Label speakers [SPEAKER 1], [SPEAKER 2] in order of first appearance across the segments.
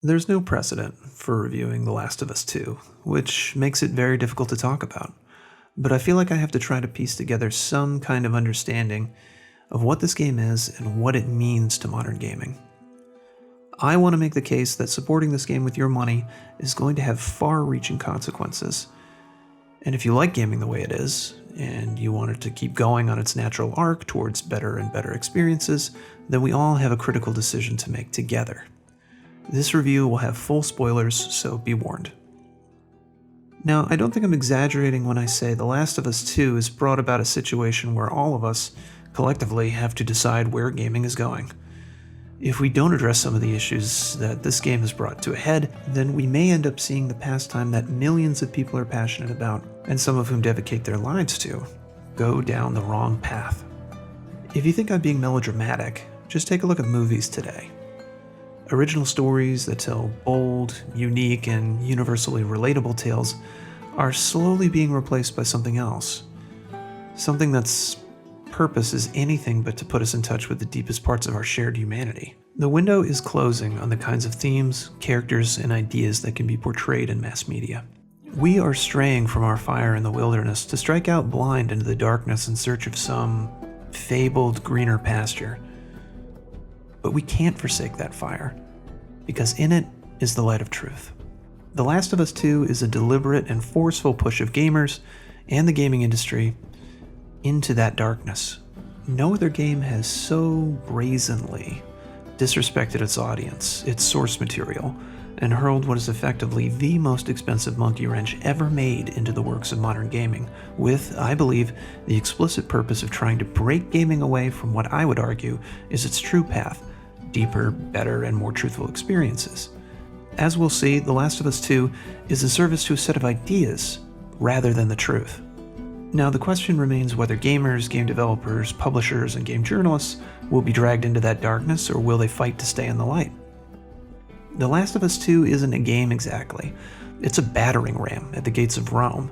[SPEAKER 1] There's no precedent for reviewing The Last of Us 2, which makes it very difficult to talk about. But I feel like I have to try to piece together some kind of understanding of what this game is and what it means to modern gaming. I want to make the case that supporting this game with your money is going to have far-reaching consequences. And if you like gaming the way it is, and you want it to keep going on its natural arc towards better and better experiences, then we all have a critical decision to make together. This review will have full spoilers, so be warned. Now, I don't think I'm exaggerating when I say The Last of Us 2 has brought about a situation where all of us, collectively, have to decide where gaming is going. If we don't address some of the issues that this game has brought to a head, then we may end up seeing the pastime that millions of people are passionate about, and some of whom dedicate their lives to, go down the wrong path. If you think I'm being melodramatic, just take a look at movies today. Original stories that tell bold, unique, and universally relatable tales are slowly being replaced by something else. Something that's purpose is anything but to put us in touch with the deepest parts of our shared humanity. The window is closing on the kinds of themes, characters, and ideas that can be portrayed in mass media. We are straying from our fire in the wilderness to strike out blind into the darkness in search of some fabled greener pasture. But we can't forsake that fire, because in it is the light of truth. The Last of Us 2 is a deliberate and forceful push of gamers and the gaming industry into that darkness. No other game has so brazenly disrespected its audience, its source material, and hurled what is effectively the most expensive monkey wrench ever made into the works of modern gaming, with, I believe, the explicit purpose of trying to break gaming away from what I would argue is its true path: deeper, better, and more truthful experiences. As we'll see, The Last of Us 2 is a service to a set of ideas rather than the truth. Now, the question remains whether gamers, game developers, publishers, and game journalists will be dragged into that darkness, or will they fight to stay in the light? The Last of Us 2 isn't a game exactly. It's a battering ram at the gates of Rome,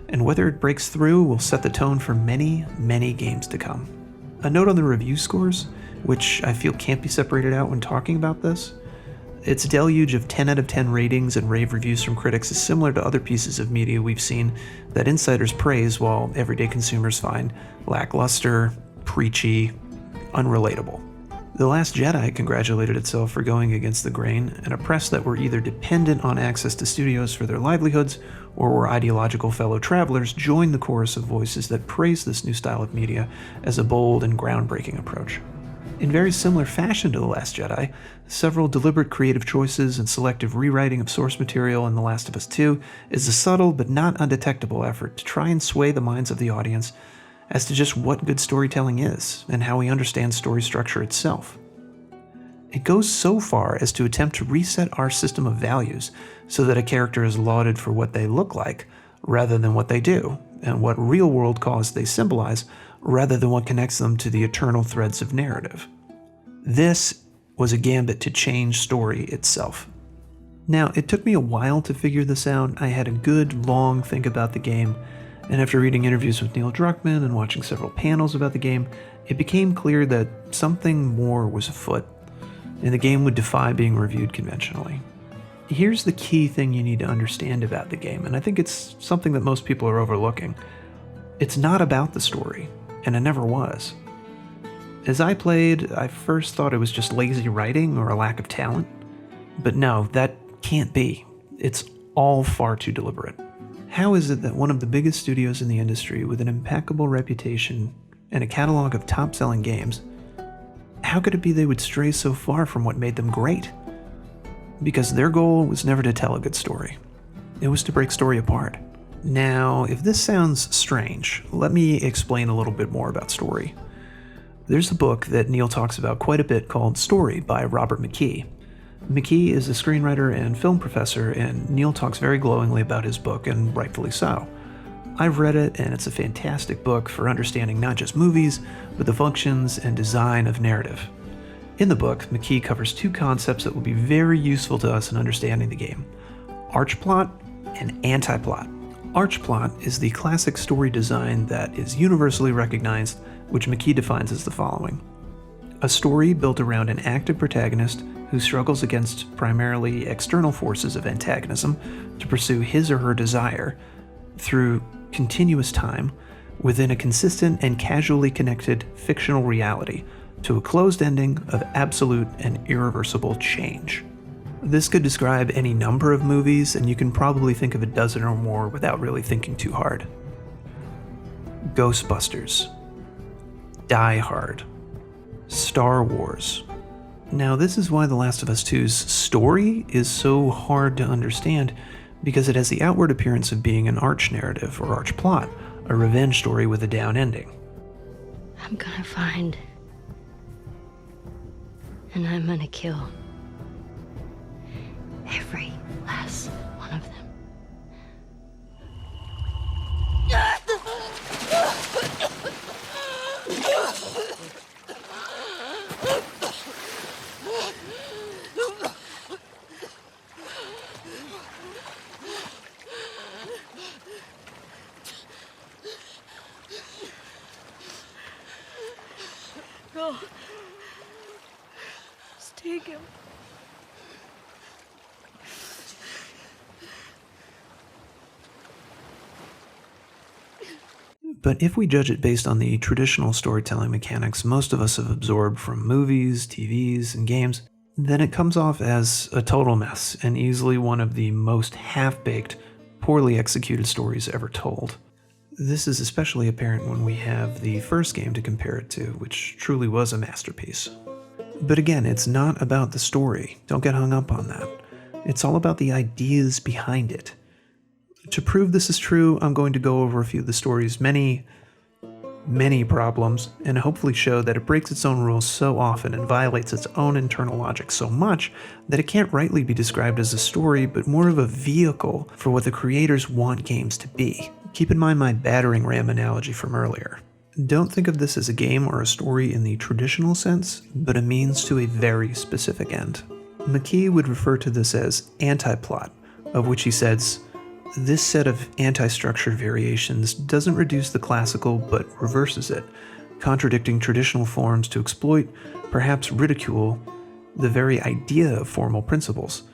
[SPEAKER 1] and whether it breaks through will set the tone for many, many games to come. A note on the review scores, which I feel can't be separated out when talking about this. Its deluge of 10 out of 10 ratings and rave reviews from critics is similar to other pieces of media we've seen that insiders praise while everyday consumers find lackluster, preachy, unrelatable. The Last Jedi congratulated itself for going against the grain, and a press that were either dependent on access to studios for their livelihoods or were ideological fellow travelers joined the chorus of voices that praise this new style of media as a bold and groundbreaking approach. In very similar fashion to The Last Jedi, several deliberate creative choices and selective rewriting of source material in The Last of Us 2 is a subtle but not undetectable effort to try and sway the minds of the audience as to just what good storytelling is and how we understand story structure itself. It goes so far as to attempt to reset our system of values so that a character is lauded for what they look like rather than what they do, and what real-world cause they symbolize rather than what connects them to the eternal threads of narrative. This was a gambit to change story itself. Now, it took me a while to figure this out. I had a good, long think about the game, and after reading interviews with Neil Druckmann and watching several panels about the game, it became clear that something more was afoot, and the game would defy being reviewed conventionally. Here's the key thing you need to understand about the game, and I think it's something that most people are overlooking. It's not about the story, and it never was. As I played, I first thought it was just lazy writing or a lack of talent, but no, that can't be. It's all far too deliberate. How is it that one of the biggest studios in the industry with an impeccable reputation and a catalog of top-selling games, how could it be they would stray so far from what made them great? Because their goal was never to tell a good story. It was to break story apart. Now, if this sounds strange, let me explain a little bit more about story. There's a book that Neil talks about quite a bit called Story by Robert McKee. McKee is a screenwriter and film professor, and Neil talks very glowingly about his book, and rightfully so. I've read it, and it's a fantastic book for understanding not just movies, but the functions and design of narrative. In the book, McKee covers two concepts that will be very useful to us in understanding the game: archplot and antiplot. Archplot is the classic story design that is universally recognized, which McKee defines as the following. A story built around an active protagonist who struggles against primarily external forces of antagonism to pursue his or her desire through continuous time within a consistent and casually connected fictional reality to a closed ending of absolute and irreversible change. This could describe any number of movies, and you can probably think of a dozen or more without really thinking too hard. Ghostbusters, Die Hard, Star Wars. Now, this is why The Last of Us 2's story is so hard to understand, because it has the outward appearance of being an arch narrative or arch plot, a revenge story with a down ending.
[SPEAKER 2] I'm gonna find, and I'm gonna kill every last one of them.
[SPEAKER 3] No. Just take him.
[SPEAKER 1] But if we judge it based on the traditional storytelling mechanics most of us have absorbed from movies, TVs, and games, then it comes off as a total mess and easily one of the most half-baked, poorly executed stories ever told. This is especially apparent when we have the first game to compare it to, which truly was a masterpiece. But again, it's not about the story. Don't get hung up on that. It's all about the ideas behind it. To prove this is true, I'm going to go over a few of the story's many problems, and hopefully show that it breaks its own rules so often and violates its own internal logic so much that it can't rightly be described as a story, but more of a vehicle for what the creators want games to be. Keep in mind my battering ram analogy from earlier. Don't think of this as a game or a story in the traditional sense, but a means to a very specific end. McKee would refer to this as anti-plot, of which he says, "This set of anti-structure variations doesn't reduce the classical but reverses it, contradicting traditional forms to exploit, perhaps ridicule, the very idea of formal principles.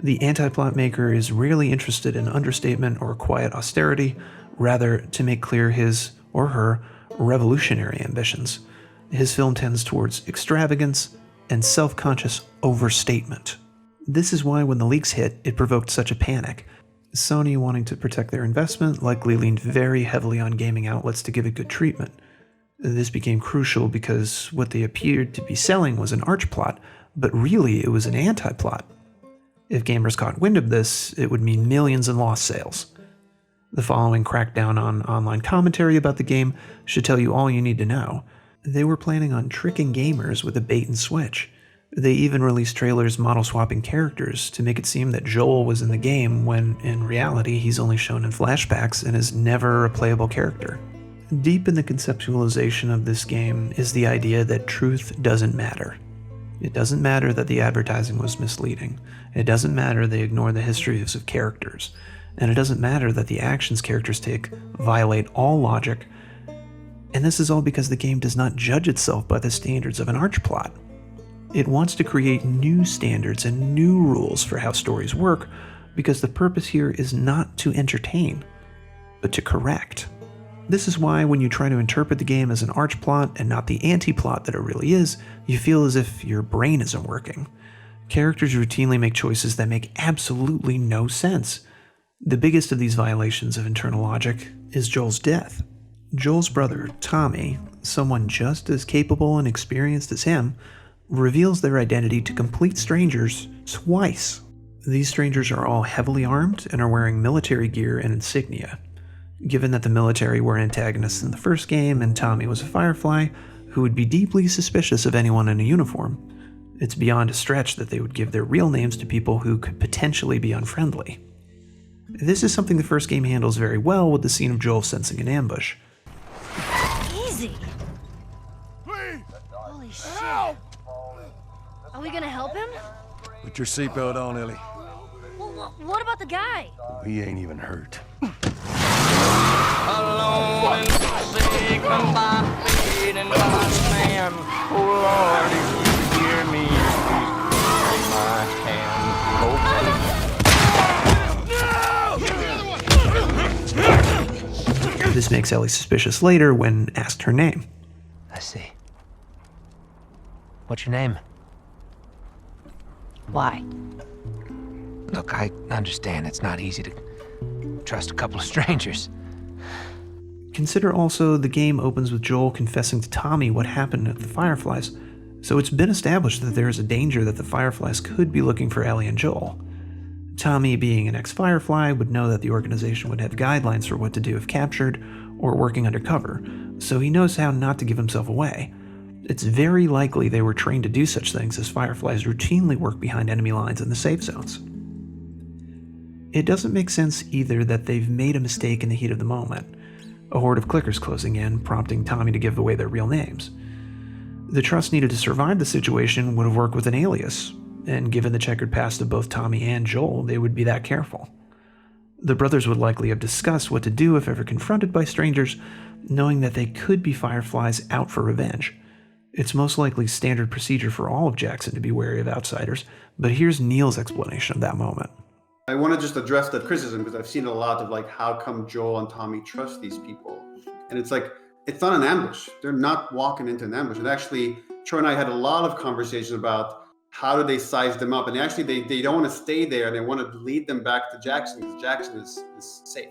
[SPEAKER 1] The anti-plot maker is rarely interested in understatement or quiet austerity, rather to make clear his or her revolutionary ambitions. His film tends towards extravagance and self-conscious overstatement." This is why when the leaks hit, it provoked such a panic. Sony, wanting to protect their investment, likely leaned very heavily on gaming outlets to give it good treatment. This became crucial because what they appeared to be selling was an arch plot, but really it was an anti-plot. If gamers caught wind of this, it would mean millions in lost sales. The following crackdown on online commentary about the game should tell you all you need to know. They were planning on tricking gamers with a bait and switch. They even released trailers model-swapping characters to make it seem that Joel was in the game when, in reality, he's only shown in flashbacks and is never a playable character. Deep in the conceptualization of this game is the idea that truth doesn't matter. It doesn't matter that the advertising was misleading. It doesn't matter they ignore the histories of characters. And it doesn't matter that the actions characters take violate all logic. And this is all because the game does not judge itself by the standards of an arch plot. It wants to create new standards and new rules for how stories work, because the purpose here is not to entertain, but to correct. This is why when you try to interpret the game as an arch plot and not the anti-plot that it really is, you feel as if your brain isn't working. Characters routinely make choices that make absolutely no sense. The biggest of these violations of internal logic is Joel's death. Joel's brother, Tommy, someone just as capable and experienced as him, reveals their identity to complete strangers twice. These strangers are all heavily armed and are wearing military gear and insignia. Given that the military were antagonists in the first game and Tommy was a Firefly, who would be deeply suspicious of anyone in a uniform, it's beyond a stretch that they would give their real names to people who could potentially be unfriendly. This is something the first game handles very well with the scene of Joel sensing an ambush.
[SPEAKER 3] Easy. Holy shit. Help! Are we gonna help him?
[SPEAKER 4] Put your seatbelt on, Ellie.
[SPEAKER 3] Well, what about the guy?
[SPEAKER 4] He ain't even hurt.
[SPEAKER 5] Alone and sick and by feet and understand. Oh Lord, if you hear me, please take my hand.
[SPEAKER 1] This makes Ellie suspicious later when asked her name.
[SPEAKER 6] I see. What's your name?
[SPEAKER 2] Why?
[SPEAKER 6] Look, I understand it's not easy to trust a couple of strangers.
[SPEAKER 1] Consider also the game opens with Joel confessing to Tommy what happened at the Fireflies, so it's been established that there is a danger that the Fireflies could be looking for Ellie and Joel. Tommy, being an ex-Firefly, would know that the organization would have guidelines for what to do if captured or working undercover, so he knows how not to give himself away. It's very likely they were trained to do such things, as Fireflies routinely work behind enemy lines in the safe zones. It doesn't make sense either that they've made a mistake in the heat of the moment, a horde of clickers closing in, prompting Tommy to give away their real names. The trust needed to survive the situation would have worked with an alias, and given the checkered past of both Tommy and Joel, they would be that careful. The brothers would likely have discussed what to do if ever confronted by strangers, knowing that they could be Fireflies out for revenge. It's most likely standard procedure for all of Jackson to be wary of outsiders, but here's Neil's explanation of that moment.
[SPEAKER 7] I want to just address that criticism because I've seen a lot of like, how come Joel and Tommy trust these people? And it's like, it's not an ambush. They're not walking into an ambush. And actually, Troy and I had a lot of conversations about how do they size them up? And actually, they don't want to stay there. They want to lead them back to Jackson because Jackson is safe.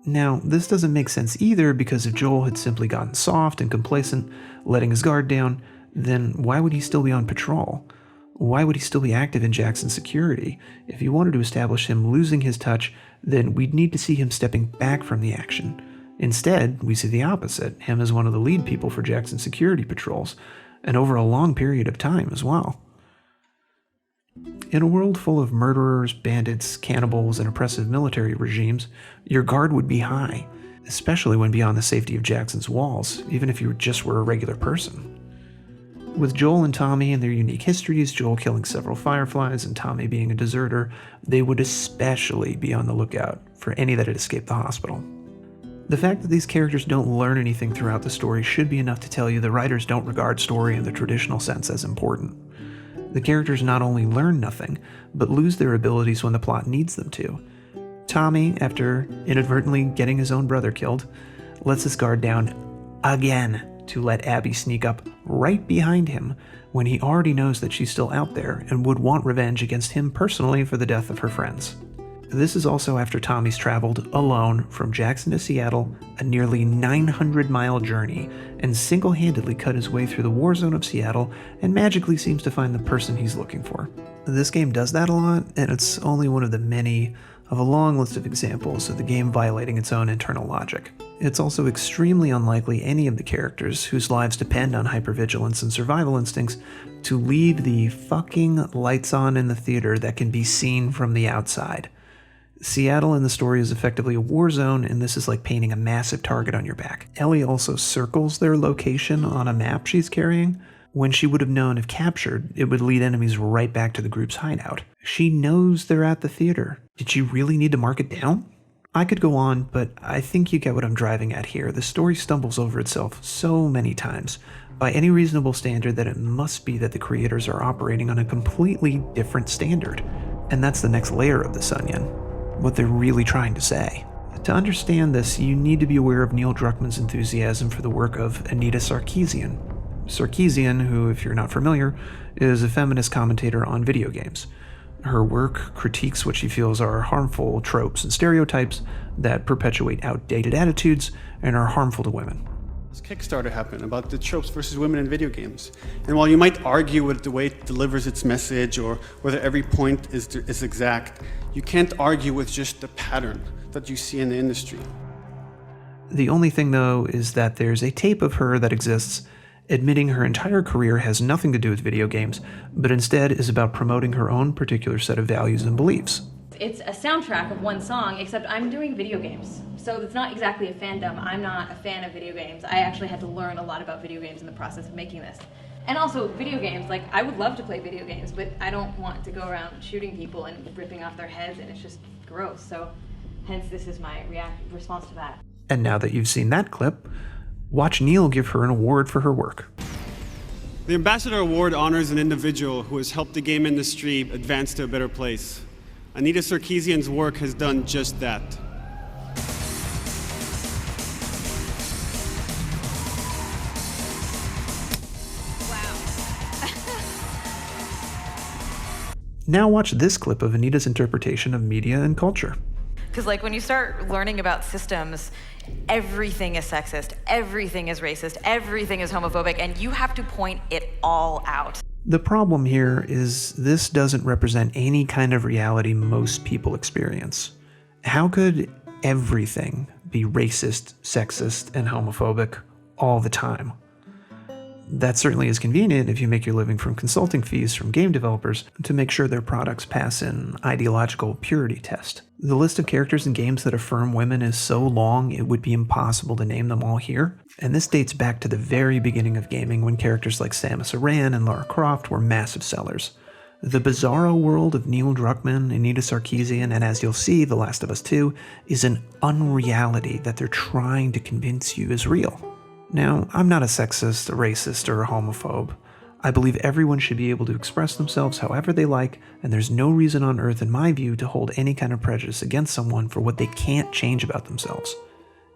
[SPEAKER 1] Now, this doesn't make sense either, because if Joel had simply gotten soft and complacent, letting his guard down, then why would he still be on patrol? Why would he still be active in Jackson's security? If he wanted to establish him losing his touch, then we'd need to see him stepping back from the action. Instead, we see the opposite, him as one of the lead people for Jackson's security patrols, and over a long period of time as well. In a world full of murderers, bandits, cannibals, and oppressive military regimes, your guard would be high, especially when beyond the safety of Jackson's walls, even if you just were a regular person. With Joel and Tommy and their unique histories, Joel killing several Fireflies and Tommy being a deserter, they would especially be on the lookout for any that had escaped the hospital. The fact that these characters don't learn anything throughout the story should be enough to tell you the writers don't regard story in the traditional sense as important. The characters not only learn nothing, but lose their abilities when the plot needs them to. Tommy, after inadvertently getting his own brother killed, lets his guard down again to let Abby sneak up right behind him when he already knows that she's still out there and would want revenge against him personally for the death of her friends. This is also after Tommy's traveled alone from Jackson to Seattle, a nearly 900-mile journey, and single-handedly cut his way through the war zone of Seattle and magically seems to find the person he's looking for. This game does that a lot, and it's only one of the many of a long list of examples of the game violating its own internal logic. It's also extremely unlikely any of the characters whose lives depend on hypervigilance and survival instincts to leave the fucking lights on in the theater that can be seen from the outside. Seattle in the story is effectively a war zone, and this is like painting a massive target on your back. Ellie also circles their location on a map she's carrying, when she would have known if captured, it would lead enemies right back to the group's hideout. She knows they're at the theater. Did she really need to mark it down? I could go on, but I think you get what I'm driving at here. The story stumbles over itself so many times, by any reasonable standard, that it must be that the creators are operating on a completely different standard. And that's the next layer of this onion. What they're really trying to say. To understand this, you need to be aware of Neil Druckmann's enthusiasm for the work of Anita Sarkeesian. Sarkeesian, who, if you're not familiar, is a feminist commentator on video games. Her work critiques what she feels are harmful tropes and stereotypes that perpetuate outdated attitudes and are harmful to women.
[SPEAKER 7] This Kickstarter happened about the tropes versus women in video games. And while you might argue with the way it delivers its message or whether every point is exact, you can't argue with just the pattern that you see in the industry.
[SPEAKER 1] The only thing, though, is that there's a tape of her that exists admitting her entire career has nothing to do with video games, but instead is about promoting her own particular set of values and beliefs.
[SPEAKER 8] It's a soundtrack of one song, except I'm doing video games. So it's not exactly a fandom. I'm not a fan of video games. I actually had to learn a lot about video games in the process of making this. And also video games, like I would love to play video games, but I don't want to go around shooting people and ripping off their heads, and it's just gross. So hence this is my response to that.
[SPEAKER 1] And now that you've seen that clip, Watch Neil give her an award for her work.
[SPEAKER 9] The Ambassador Award honors an individual who has helped the game industry advance to a better place. Anita Sarkeesian's work has done just that.
[SPEAKER 1] Now watch this clip of Anita's interpretation of media and culture.
[SPEAKER 10] Because like when you start learning about systems, everything is sexist, everything is racist, everything is homophobic, and you have to point it all out.
[SPEAKER 1] The problem here is this doesn't represent any kind of reality most people experience. How could everything be racist, sexist, and homophobic all the time? That certainly is convenient if you make your living from consulting fees from game developers to make sure their products pass an ideological purity test. The list of characters in games that affirm women is so long it would be impossible to name them all here, and this dates back to the very beginning of gaming when characters like Samus Aran and Lara Croft were massive sellers. The bizarro world of Neil Druckmann, Anita Sarkeesian, and as you'll see, The Last of Us 2 is an unreality that they're trying to convince you is real. Now, I'm not a sexist, a racist, or a homophobe. I believe everyone should be able to express themselves however they like, and there's no reason on earth, in my view, to hold any kind of prejudice against someone for what they can't change about themselves.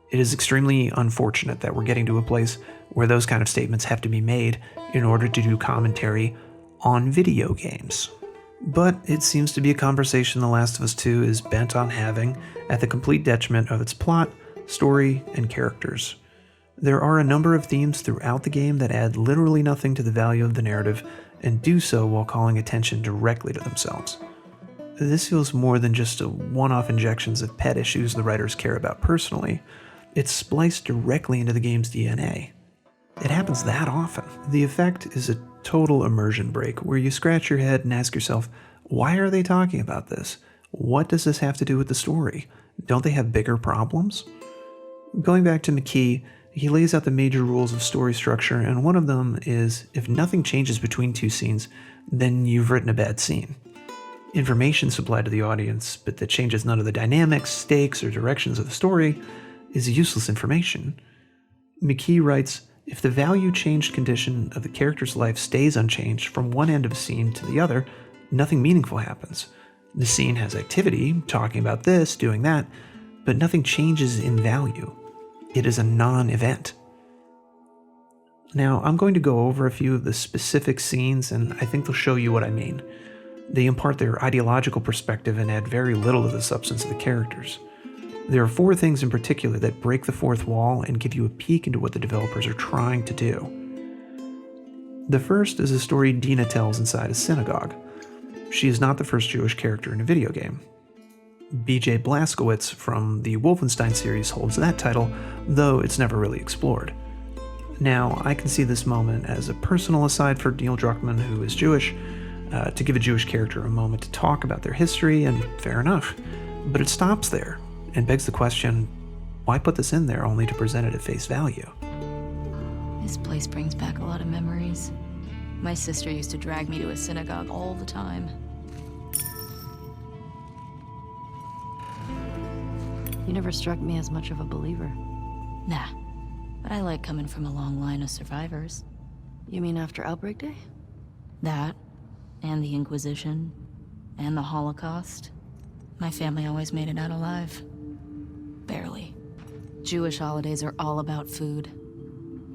[SPEAKER 1] It is extremely unfortunate that we're getting to a place where those kind of statements have to be made in order to do commentary on video games. But it seems to be a conversation The Last of Us 2 is bent on having, at the complete detriment of its plot, story, and characters. There are a number of themes throughout the game that add literally nothing to the value of the narrative, and do so while calling attention directly to themselves. This feels more than just a one-off injections of pet issues the writers care about personally. It's spliced directly into the game's DNA. It happens that often. The effect is a total immersion break, where you scratch your head and ask yourself, why are they talking about this? What does this have to do with the story? Don't they have bigger problems? Going back to McKee, he lays out the major rules of story structure, and one of them is, if nothing changes between two scenes, then you've written a bad scene. Information supplied to the audience, but that changes none of the dynamics, stakes, or directions of the story, is useless information. McKee writes, if the value changed condition of the character's life stays unchanged from one end of a scene to the other, nothing meaningful happens. The scene has activity, talking about this, doing that, but nothing changes in value. It is a non-event. Now, I'm going to go over a few of the specific scenes, and I think they'll show you what I mean. They impart their ideological perspective and add very little to the substance of the characters. There are 4 things in particular that break the fourth wall and give you a peek into what the developers are trying to do. The first is a story Dina tells inside a synagogue. She is not the first Jewish character in a video game. B.J. Blazkowicz from the Wolfenstein series holds that title, though it's never really explored. Now, I can see this moment as a personal aside for Neil Druckmann, who is Jewish, to give a Jewish character a moment to talk about their history, and fair enough. But it stops there, and begs the question, why put this in there only to present it at face value?
[SPEAKER 11] This place brings back a lot of memories. My sister used to drag me to a synagogue all the time.
[SPEAKER 2] You never struck me as much of a believer.
[SPEAKER 11] Nah, but I like coming from a long line of survivors.
[SPEAKER 2] You mean after Outbreak Day?
[SPEAKER 11] That, and the Inquisition, and the Holocaust. My family always made it out alive. Barely. Jewish holidays are all about food,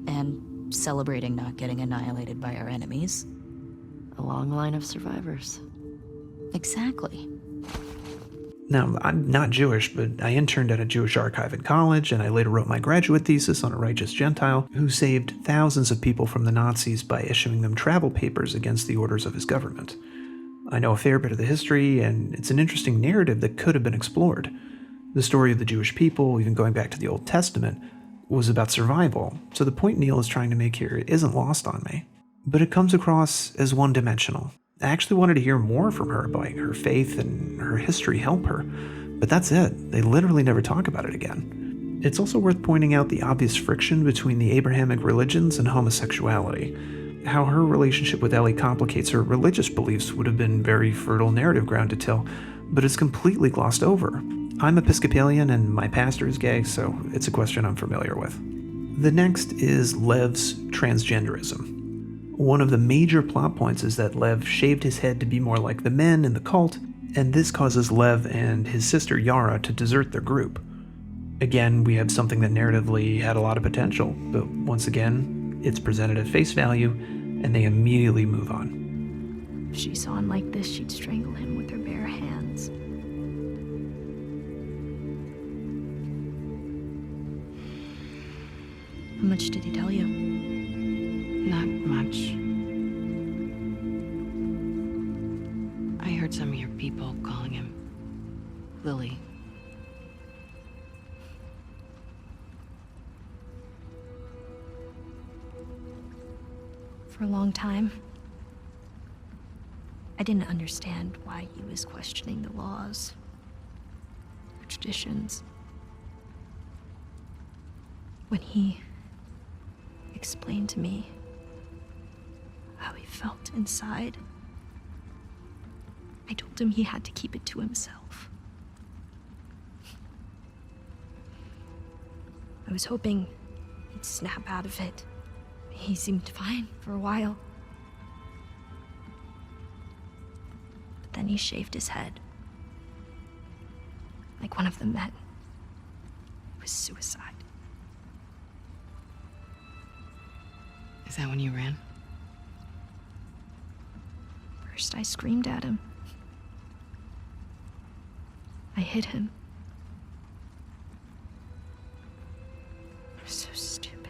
[SPEAKER 11] and celebrating not getting annihilated by our enemies.
[SPEAKER 2] A long line of survivors.
[SPEAKER 11] Exactly.
[SPEAKER 1] Now, I'm not Jewish, but I interned at a Jewish archive in college, and I later wrote my graduate thesis on a righteous Gentile who saved thousands of people from the Nazis by issuing them travel papers against the orders of his government. I know a fair bit of the history, and it's an interesting narrative that could have been explored. The story of the Jewish people, even going back to the Old Testament, was about survival, so the point Neil is trying to make here isn't lost on me. But it comes across as one-dimensional. I actually wanted to hear more from her about her faith and her history help her, but that's it. They literally never talk about it again. It's also worth pointing out the obvious friction between the Abrahamic religions and homosexuality. How her relationship with Ellie complicates her religious beliefs would have been very fertile narrative ground to tell, but it's completely glossed over. I'm Episcopalian and my pastor is gay, so it's a question I'm familiar with. The next is Lev's transgenderism. One of the major plot points is that Lev shaved his head to be more like the men in the cult, and this causes Lev and his sister Yara to desert their group. Again, we have something that narratively had a lot of potential, but once again, it's presented at face value, and they immediately move on.
[SPEAKER 11] If she saw him like this, she'd strangle him with her bare hands. How much did he tell you?
[SPEAKER 2] Not much. I heard some of your people calling him Lily.
[SPEAKER 11] For a long time, I didn't understand why he was questioning the laws, the traditions. When he explained to me how he felt inside, I told him he had to keep it to himself. I was hoping he'd snap out of it. He seemed fine for a while. But then he shaved his head. Like one of the men. It was suicide.
[SPEAKER 2] Is that when you ran?
[SPEAKER 11] First, I screamed at him. I hit him. I was so stupid.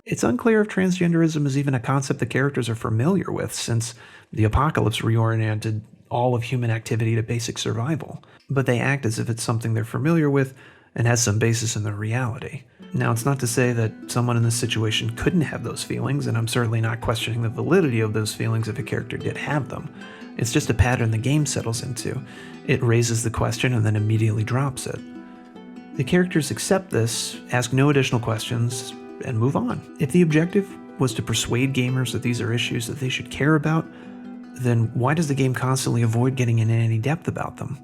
[SPEAKER 1] It's unclear if transgenderism is even a concept the characters are familiar with, since the apocalypse reoriented all of human activity to basic survival. But they act as if it's something they're familiar with and has some basis in their reality. Now, it's not to say that someone in this situation couldn't have those feelings, and I'm certainly not questioning the validity of those feelings if a character did have them. It's just a pattern the game settles into. It raises the question and then immediately drops it. The characters accept this, ask no additional questions, and move on. If the objective was to persuade gamers that these are issues that they should care about, then why does the game constantly avoid getting into any depth about them?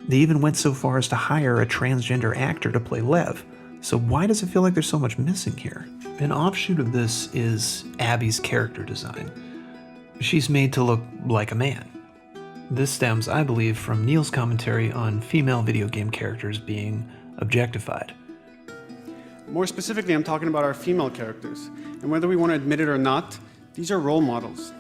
[SPEAKER 1] They even went so far as to hire a transgender actor to play Lev, so why does it feel like there's so much missing here? An offshoot of this is Abby's character design. She's made to look like a man. This stems, I believe, from Neil's commentary on female video game characters being objectified.
[SPEAKER 9] More specifically, I'm talking about our female characters. And whether we want to admit it or not, these are role models.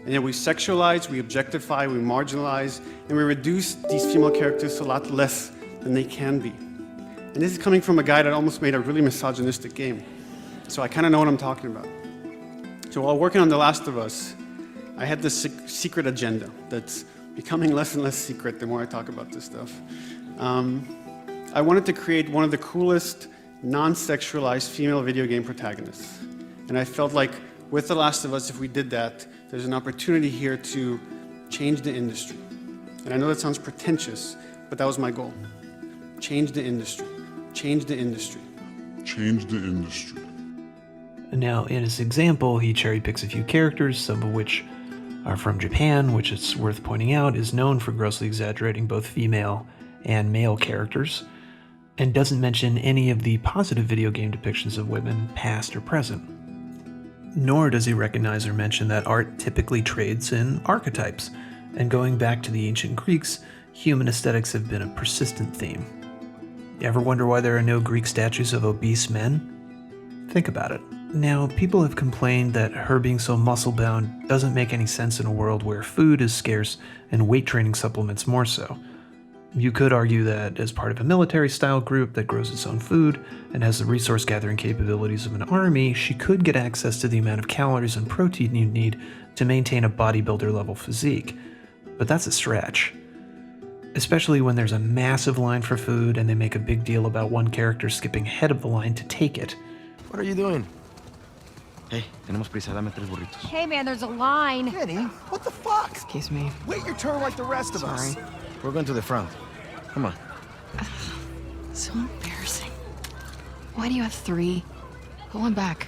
[SPEAKER 9] And yet we sexualize, we objectify, we marginalize, and we reduce these female characters to a lot less than they can be. And this is coming from a guy that almost made a really misogynistic game. So I kind of know what I'm talking about. So while working on The Last of Us, I had this secret agenda that's becoming less and less secret the more I talk about this stuff. I wanted to create one of the coolest non-sexualized female video game protagonists. And I felt like with The Last of Us, if we did that, there's an opportunity here to change the industry. And I know that sounds pretentious, but that was my goal. Change the industry. Change the industry.
[SPEAKER 12] Change the industry.
[SPEAKER 1] Now, in his example, he cherry picks a few characters, some of which are from Japan, which it's worth pointing out is known for grossly exaggerating both female and male characters, and doesn't mention any of the positive video game depictions of women, past or present. Nor does he recognize or mention that art typically trades in archetypes, and going back to the ancient Greeks, human aesthetics have been a persistent theme. You ever wonder why there are no Greek statues of obese men? Think about it. Now, people have complained that her being so muscle-bound doesn't make any sense in a world where food is scarce and weight training supplements more so. You could argue that as part of a military-style group that grows its own food and has the resource-gathering capabilities of an army, she could get access to the amount of calories and protein you need to maintain a bodybuilder-level physique. But that's a stretch. Especially when there's a massive line for food and they make a big deal about one character skipping ahead of the line to take it.
[SPEAKER 13] What are you doing? Hey, tenemos prisa, dame 3 burritos.
[SPEAKER 3] Hey man, there's a line.
[SPEAKER 13] Kenny, what the fuck?
[SPEAKER 2] Excuse me.
[SPEAKER 13] Wait your turn like the rest of us.
[SPEAKER 2] Sorry.
[SPEAKER 13] We're going to the front. Come on.
[SPEAKER 2] So embarrassing. Why do you have 3? Go on back.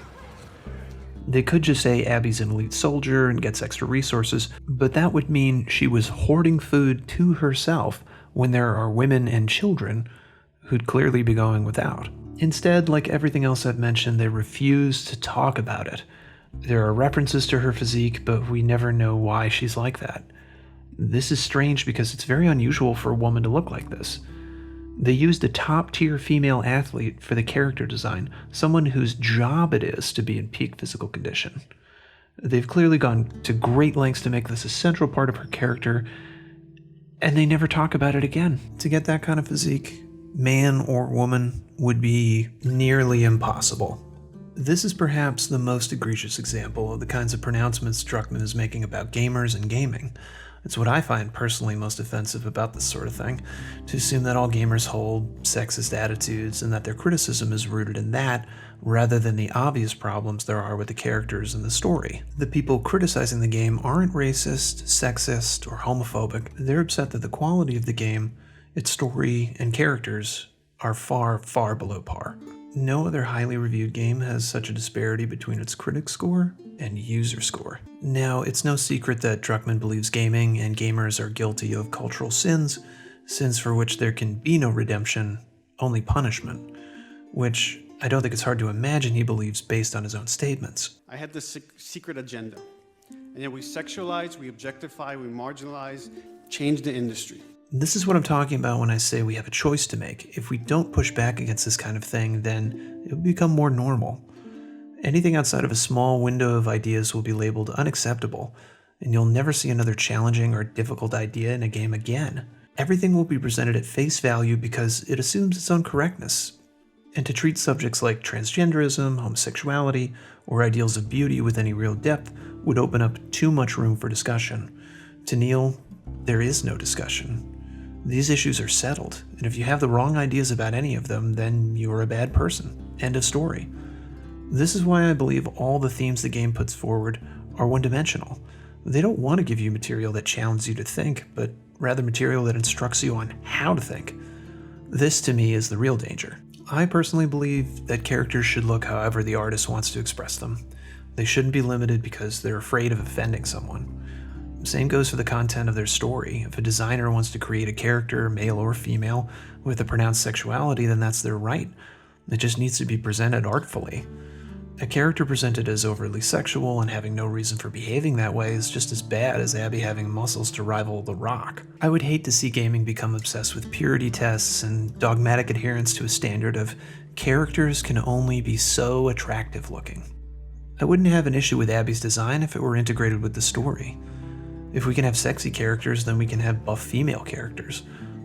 [SPEAKER 1] They could just say Abby's an elite soldier and gets extra resources, but that would mean she was hoarding food to herself when there are women and children who'd clearly be going without. Instead, like everything else I've mentioned, they refuse to talk about it. There are references to her physique, but we never know why she's like that. This is strange because it's very unusual for a woman to look like this. They used a top-tier female athlete for the character design, someone whose job it is to be in peak physical condition. They've clearly gone to great lengths to make this a central part of her character, and they never talk about it again. To get that kind of physique, man or woman, would be nearly impossible. This is perhaps the most egregious example of the kinds of pronouncements Druckmann is making about gamers and gaming. It's what I find personally most offensive about this sort of thing, to assume that all gamers hold sexist attitudes and that their criticism is rooted in that, rather than the obvious problems there are with the characters and the story. The people criticizing the game aren't racist, sexist, or homophobic. They're upset that the quality of the game, its story, and characters are far, far below par. No other highly reviewed game has such a disparity between its critic score and user score. Now, it's no secret that Druckmann believes gaming and gamers are guilty of cultural sins for which there can be no redemption, only punishment, which I don't think it's hard to imagine he believes based on his own statements.
[SPEAKER 9] I had this secret agenda, and yet we sexualize, we objectify, we marginalize, change the industry.
[SPEAKER 1] This is what I'm talking about when I say we have a choice to make. If we don't push back against this kind of thing, then it will become more normal. Anything outside of a small window of ideas will be labeled unacceptable, and you'll never see another challenging or difficult idea in a game again. Everything will be presented at face value because it assumes its own correctness. And to treat subjects like transgenderism, homosexuality, or ideals of beauty with any real depth would open up too much room for discussion. To Neil, there is no discussion. These issues are settled, and if you have the wrong ideas about any of them, then you're a bad person. End of story. This is why I believe all the themes the game puts forward are one-dimensional. They don't want to give you material that challenges you to think, but rather material that instructs you on how to think. This, to me, is the real danger. I personally believe that characters should look however the artist wants to express them. They shouldn't be limited because they're afraid of offending someone. Same goes for the content of their story. If a designer wants to create a character, male or female, with a pronounced sexuality, then that's their right. It just needs to be presented artfully. A character presented as overly sexual and having no reason for behaving that way is just as bad as Abby having muscles to rival The Rock. I would hate to see gaming become obsessed with purity tests and dogmatic adherence to a standard of characters can only be so attractive looking. I wouldn't have an issue with Abby's design if it were integrated with the story. If we can have sexy characters, then we can have buff female characters.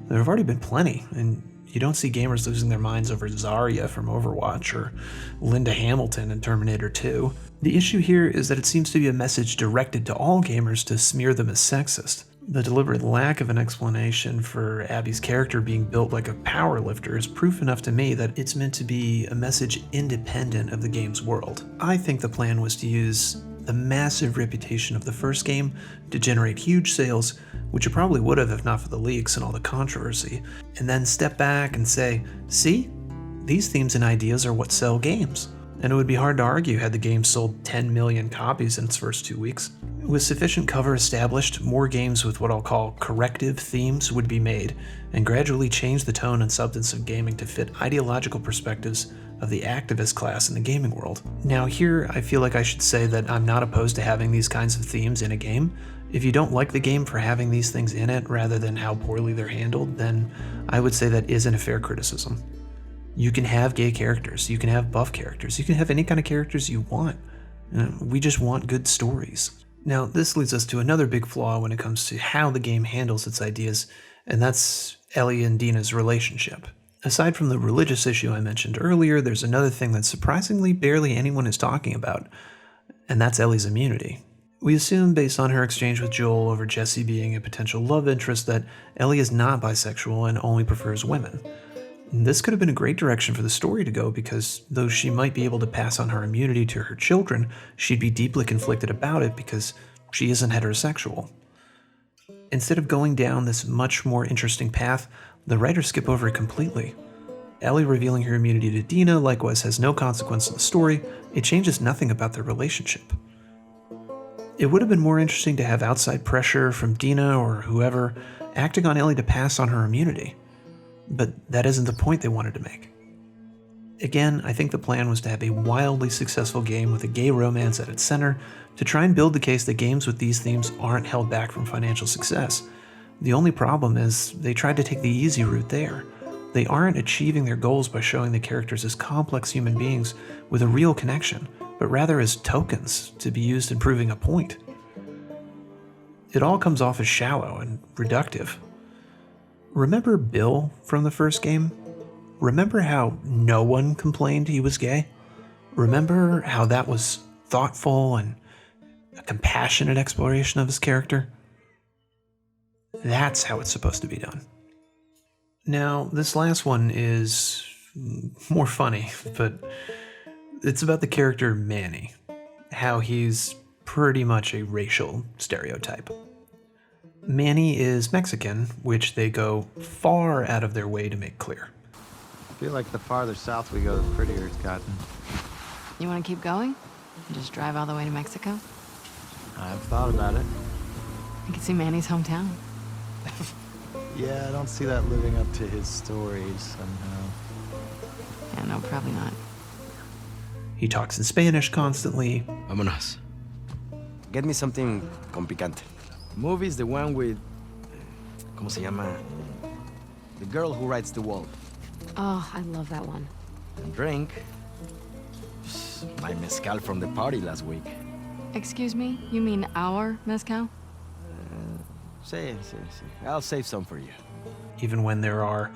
[SPEAKER 1] There have already been plenty, and you don't see gamers losing their minds over Zarya from Overwatch or Linda Hamilton in Terminator 2. The issue here is that it seems to be a message directed to all gamers to smear them as sexist. The deliberate lack of an explanation for Abby's character being built like a powerlifter is proof enough to me that it's meant to be a message independent of the game's world. I think the plan was to use the massive reputation of the first game to generate huge sales, which it probably would have if not for the leaks and all the controversy, and then step back and say, see, these themes and ideas are what sell games. And it would be hard to argue had the game sold 10 million copies in its first 2 weeks. With sufficient cover established, more games with what I'll call corrective themes would be made, and gradually change the tone and substance of gaming to fit ideological perspectives of the activist class in the gaming world. Now here, I feel like I should say that I'm not opposed to having these kinds of themes in a game. If you don't like the game for having these things in it rather than how poorly they're handled, then I would say that isn't a fair criticism. You can have gay characters, you can have buff characters, you can have any kind of characters you want. We just want good stories. Now, this leads us to another big flaw when it comes to how the game handles its ideas, and that's Ellie and Dina's relationship. Aside from the religious issue I mentioned earlier, there's another thing that surprisingly barely anyone is talking about, and that's Ellie's immunity. We assume, based on her exchange with Joel over Jesse being a potential love interest, that Ellie is not bisexual and only prefers women. This could have been a great direction for the story to go because, though she might be able to pass on her immunity to her children, she'd be deeply conflicted about it because she isn't heterosexual. Instead of going down this much more interesting path, the writers skip over it completely. Ellie revealing her immunity to Dina likewise has no consequence in the story. It changes nothing about their relationship. It would have been more interesting to have outside pressure from Dina or whoever acting on Ellie to pass on her immunity. but that isn't the point they wanted to make. Again, I think the plan was to have a wildly successful game with a gay romance at its center, to try and build the case that games with these themes aren't held back from financial success. The only problem is they tried to take the easy route there. They aren't achieving their goals by showing the characters as complex human beings with a real connection, but rather as tokens to be used in proving a point. It all comes off as shallow and reductive. Remember Bill from the first game? Remember how no one complained he was gay? Remember how that was thoughtful and a compassionate exploration of his character? That's how it's supposed to be done. Now, this last one is more funny, but it's about the character Manny, how he's pretty much a racial stereotype. Manny is Mexican, which they go far out of their way to make clear.
[SPEAKER 13] I feel like the farther south we go, the prettier it's gotten.
[SPEAKER 2] You want to keep going? And just drive all the way to Mexico?
[SPEAKER 13] I've thought about it.
[SPEAKER 2] You can see Manny's hometown.
[SPEAKER 13] Yeah, I don't see that living up to his stories somehow.
[SPEAKER 2] Yeah, no, probably not.
[SPEAKER 1] He talks in Spanish constantly.
[SPEAKER 13] Vámonos. Get me something con picante. Movie's the one with... ¿Cómo se llama? The girl who writes the wall.
[SPEAKER 2] Oh, I love that one.
[SPEAKER 13] And drink. My mezcal from the party last week.
[SPEAKER 2] Excuse me? You mean our mezcal?
[SPEAKER 13] See. I'll save some for you.
[SPEAKER 1] Even when there are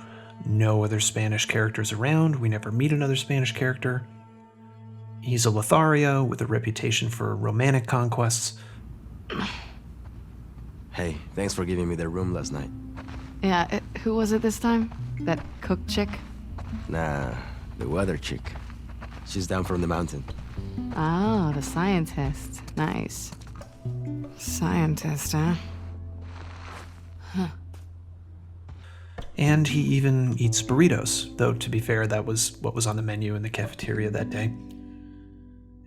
[SPEAKER 1] no other Spanish characters around, we never meet another Spanish character. He's a Lothario with a reputation for romantic conquests.
[SPEAKER 13] Hey, thanks for giving me the room last night.
[SPEAKER 2] Yeah, who was it this time? That cook chick?
[SPEAKER 13] Nah, the weather chick. She's down from the mountain.
[SPEAKER 2] Oh, the scientist. Nice. Scientist, huh?
[SPEAKER 1] And he even eats burritos, though to be fair, that was what was on the menu in the cafeteria that day.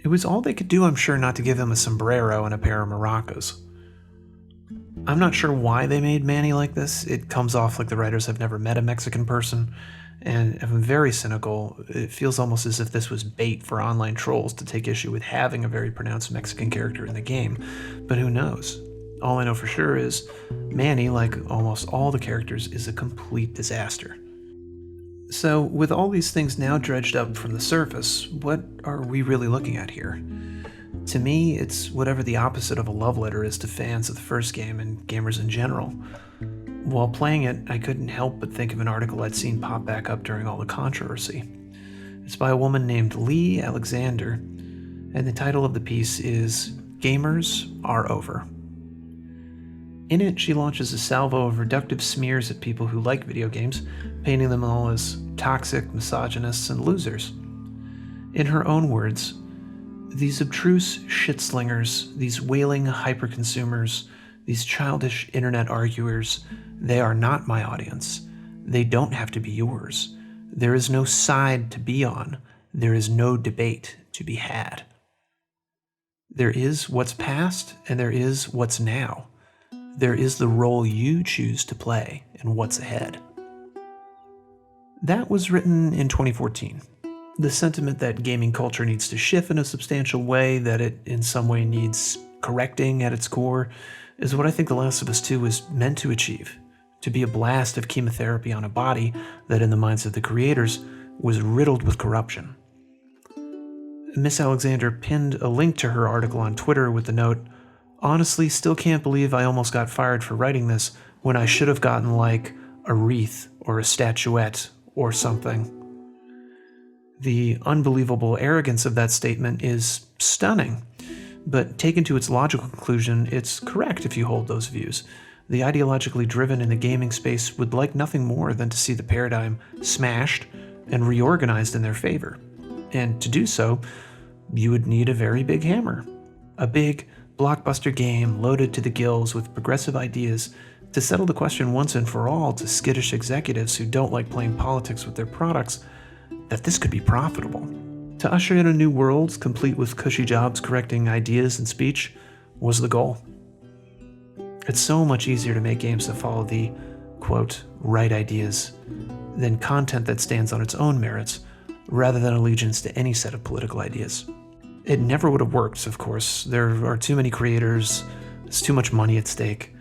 [SPEAKER 1] It was all they could do, I'm sure, not to give him a sombrero and a pair of maracas. I'm not sure why they made Manny like this. It comes off like the writers have never met a Mexican person, and if I'm very cynical, it feels almost as if this was bait for online trolls to take issue with having a very pronounced Mexican character in the game, but who knows? All I know for sure is Manny, like almost all the characters, is a complete disaster. So, with all these things now dredged up from the surface, what are we really looking at here? To me, it's whatever the opposite of a love letter is to fans of the first game and gamers in general. While playing it, I couldn't help but think of an article I'd seen pop back up during all the controversy. It's by a woman named Lee Alexander, and the title of the piece is Gamers Are Over. In it, she launches a salvo of reductive smears at people who like video games, painting them all as toxic, misogynists, and losers. In her own words, these abstruse shit-slingers, these wailing hyper-consumers, these childish internet arguers, they are not my audience. They don't have to be yours. There is no side to be on. There is no debate to be had. There is what's past, and there is what's now. There is the role you choose to play and what's ahead. That was written in 2014. The sentiment that gaming culture needs to shift in a substantial way, that it in some way needs correcting at its core, is what I think The Last of Us 2 was meant to achieve. To be a blast of chemotherapy on a body that, in the minds of the creators, was riddled with corruption. Miss Alexander pinned a link to her article on Twitter with the note, "Honestly, still can't believe I almost got fired for writing this when I should have gotten like a wreath or a statuette or something." The unbelievable arrogance of that statement is stunning, but taken to its logical conclusion, it's correct if you hold those views. The ideologically driven in the gaming space would like nothing more than to see the paradigm smashed and reorganized in their favor. And to do so, you would need a very big hammer. A big, blockbuster game loaded to the gills with progressive ideas to settle the question once and for all to skittish executives who don't like playing politics with their products that this could be profitable. To usher in a new world complete with cushy jobs correcting ideas and speech was the goal. It's so much easier to make games that follow the, quote, right ideas than content that stands on its own merits, rather than allegiance to any set of political ideas. It never would have worked, of course. There are too many creators, there's too much money at stake,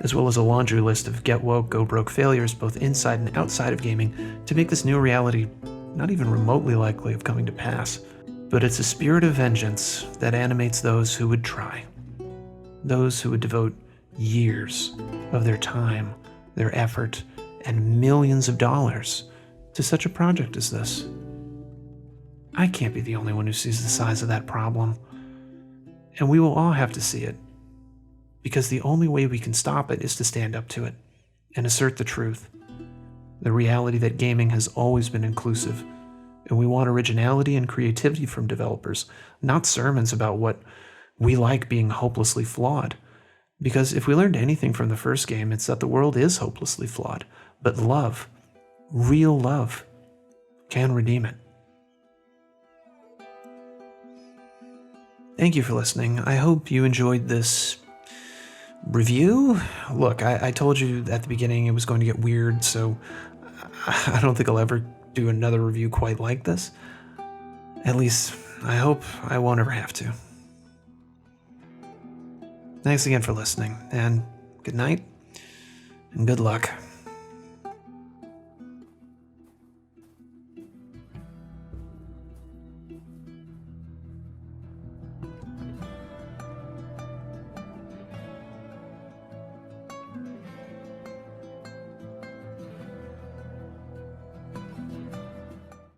[SPEAKER 1] as well as a laundry list of get woke, go broke failures both inside and outside of gaming to make this new reality not even remotely likely of coming to pass. But it's a spirit of vengeance that animates those who would try. Those who would devote years of their time, their effort, and millions of dollars to such a project as this. I can't be the only one who sees the size of that problem. And we will all have to see it. Because the only way we can stop it is to stand up to it and assert the truth. The reality that gaming has always been inclusive, and we want originality and creativity from developers, not sermons about what we like being hopelessly flawed. Because if we learned anything from the first game, it's that the world is hopelessly flawed, but love, real love, can redeem it. Thank you for listening. I hope you enjoyed this review. Look, I told you at the beginning it was going to get weird, so I don't think I'll ever do another review quite like this. At least, I hope I won't ever have to. Thanks again for listening, and good night, and good luck.